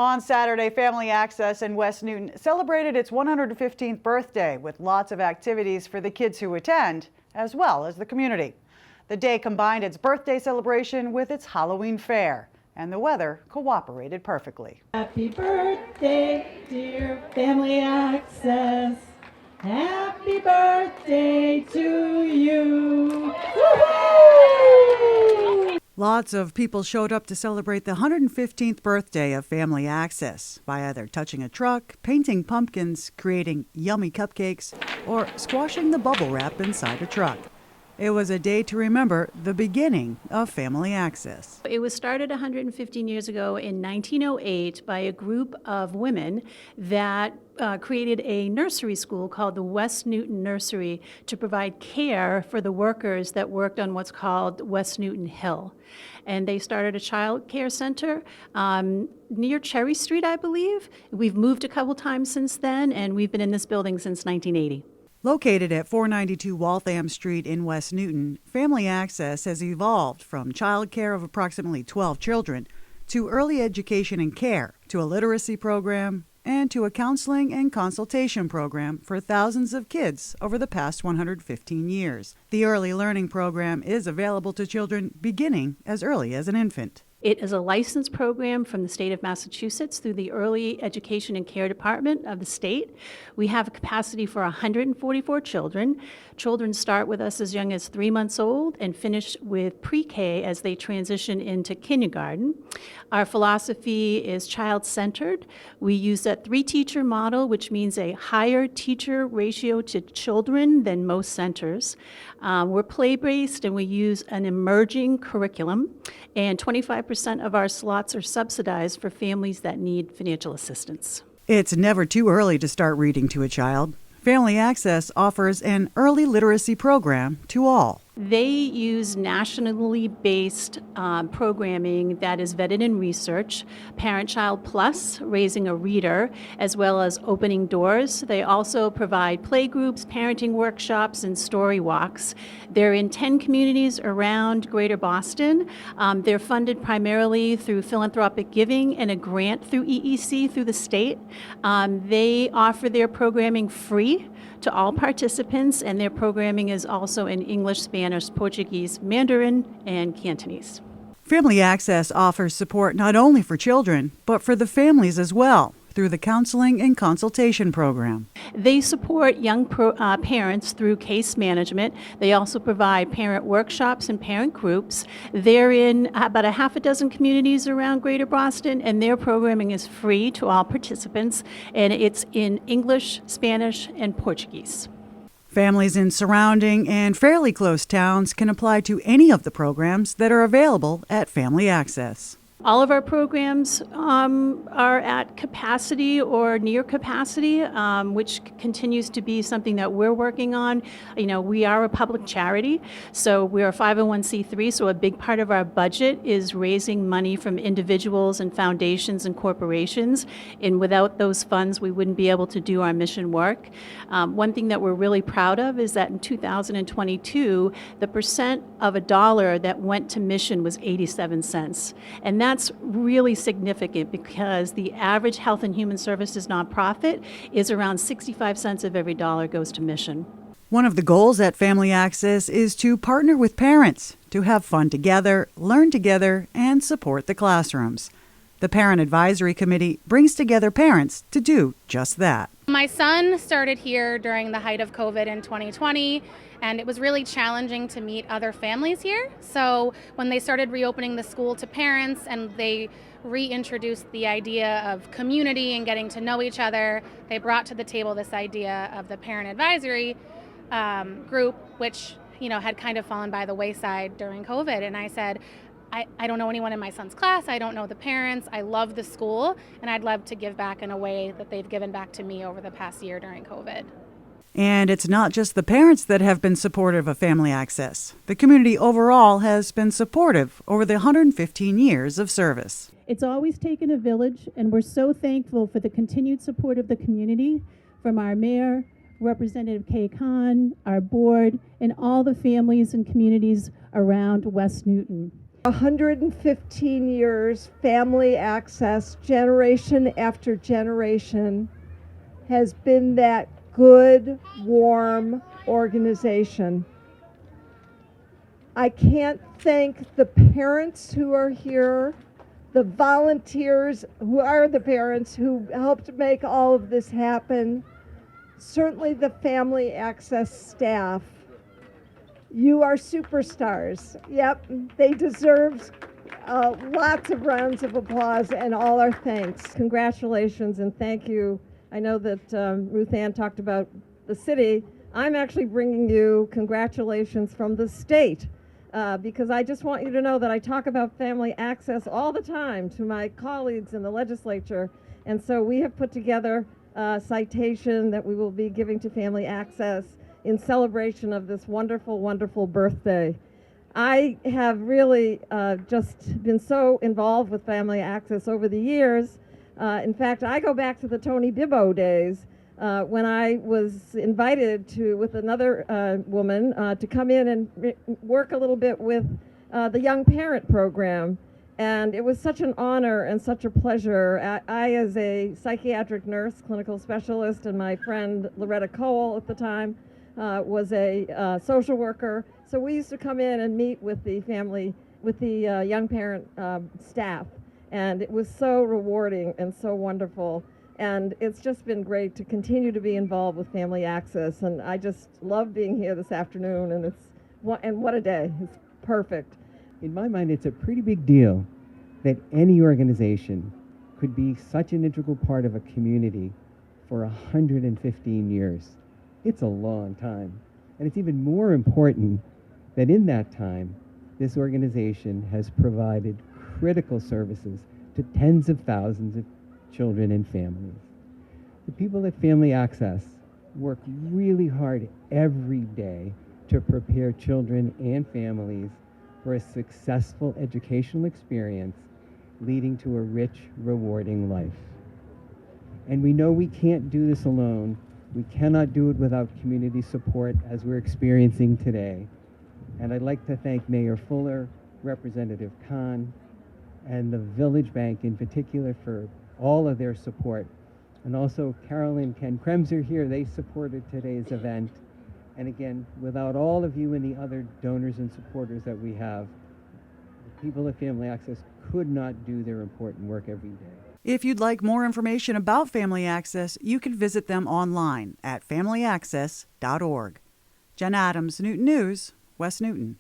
On Saturday, Family Access in West Newton celebrated its 115th birthday with lots of activities for the kids who attend, as well as the community. The day combined its birthday celebration with its Halloween fair, and the weather cooperated perfectly. Happy birthday, dear Family Access. Happy birthday to you. Woo-hoo! Lots of people showed up to celebrate the 115th birthday of Family Access by either touching a truck, painting pumpkins, creating yummy cupcakes, or squashing the bubble wrap inside a truck. It was a day to remember the beginning of Family Access. It was started 115 years ago in 1908 by a group of women that created a nursery school called the West Newton Nursery to provide care for the workers that worked on what's called West Newton Hill. And they started a child care center near Cherry Street, I believe. We've moved a couple times since then, and we've been in this building since 1980. Located at 492 Waltham Street in West Newton, Family Access has evolved from child care of approximately 12 children to early education and care, to a literacy program, and to a counseling and consultation program for thousands of kids over the past 115 years. The early learning program is available to children beginning as early as an infant. It is a licensed program from the state of Massachusetts through the Early Education and Care Department of the state. We have a capacity for 144 children. Children start with us as young as 3 months old and finish with pre-K as they transition into kindergarten. Our philosophy is child-centered. We use a 3-teacher model, which means a higher teacher ratio to children than most centers. We're play-based and we use an emerging curriculum, and 25% of our slots are subsidized for families that need financial assistance. It's never too early to start reading to a child. Family Access offers an early literacy program to all. They use nationally based programming that is vetted in research, Parent Child Plus, Raising a Reader, as well as Opening Doors. They also provide playgroups, parenting workshops, and story walks. They're in 10 communities around Greater Boston. They're funded primarily through philanthropic giving and a grant through EEC through the state. They offer their programming free to all participants, and their programming is also in English, Spanish, Portuguese, Mandarin, and Cantonese. Family Access offers support not only for children, but for the families as well, through the counseling and consultation program. They support young parents through case management. They also provide parent workshops and parent groups. They're in about a half a dozen communities around Greater Boston, and their programming is free to all participants, and it's in English, Spanish, and Portuguese. Families in surrounding and fairly close towns can apply to any of the programs that are available at Family Access. All of our programs are at capacity or near capacity, which continues to be something that we're working on. You know, we are a public charity, so we're a 501c3, so a big part of our budget is raising money from individuals and foundations and corporations, and without those funds, we wouldn't be able to do our mission work. One thing that we're really proud of is that in 2022, the percent of a dollar that went to mission was 87 cents, and that's really significant because the average health and human services nonprofit is around 65 cents of every dollar goes to mission. One of the goals at Family Access is to partner with parents to have fun together, learn together, and support the classrooms. The Parent Advisory Committee brings together parents to do just that. My son started here during the height of COVID in 2020, and it was really challenging to meet other families here. So when they started reopening the school to parents and they reintroduced the idea of community and getting to know each other, they brought to the table this idea of the Parent Advisory group, which had kind of fallen by the wayside during COVID. And I said, I don't know anyone in my son's class. I don't know the parents. I love the school, and I'd love to give back in a way that they've given back to me over the past year during COVID. And it's not just the parents that have been supportive of Family Access. The community overall has been supportive over the 115 years of service. It's always taken a village, and we're so thankful for the continued support of the community from our mayor, Representative Kay Khan, our board, and all the families and communities around West Newton. 115 years, Family Access, generation after generation, has been that good, warm organization. I can't thank the parents who are here, the volunteers who are the parents who helped make all of this happen, certainly the Family Access staff. You are superstars. Yep, they deserve lots of rounds of applause and all our thanks. Congratulations and thank you. I know that Ruth Ann talked about the city. I'm actually bringing you congratulations from the state because I just want you to know that I talk about Family Access all the time to my colleagues in the legislature. And so we have put together a citation that we will be giving to Family Access in celebration of this wonderful, wonderful birthday. I have really just been so involved with Family Access over the years. In fact, I go back to the Tony Bibbo days when I was invited to, with another woman, to come in and work a little bit with the Young Parent Program. And it was such an honor and such a pleasure. I, as a psychiatric nurse, clinical specialist, and my friend Loretta Cole at the time, was a social worker. So we used to come in and meet with the family, with the young parent staff. And it was so rewarding and so wonderful. And it's just been great to continue to be involved with Family Access. And I just love being here this afternoon. And what a day. It's perfect. In my mind, it's a pretty big deal that any organization could be such an integral part of a community for 115 years. It's a long time. And it's even more important that in that time, this organization has provided critical services to tens of thousands of children and families. The people at Family Access work really hard every day to prepare children and families for a successful educational experience leading to a rich, rewarding life. And we know we can't do this alone. We cannot do it without community support as we're experiencing today. And I'd like to thank Mayor Fuller, Representative Khan, and the Village Bank in particular for all of their support. And also Carol and Ken Kremser here, they supported today's event. And again, without all of you and the other donors and supporters that we have, the people at Family Access could not do their important work every day. If you'd like more information about Family Access, you can visit them online at familyaccess.org. Jen Adams, Newton News, West Newton.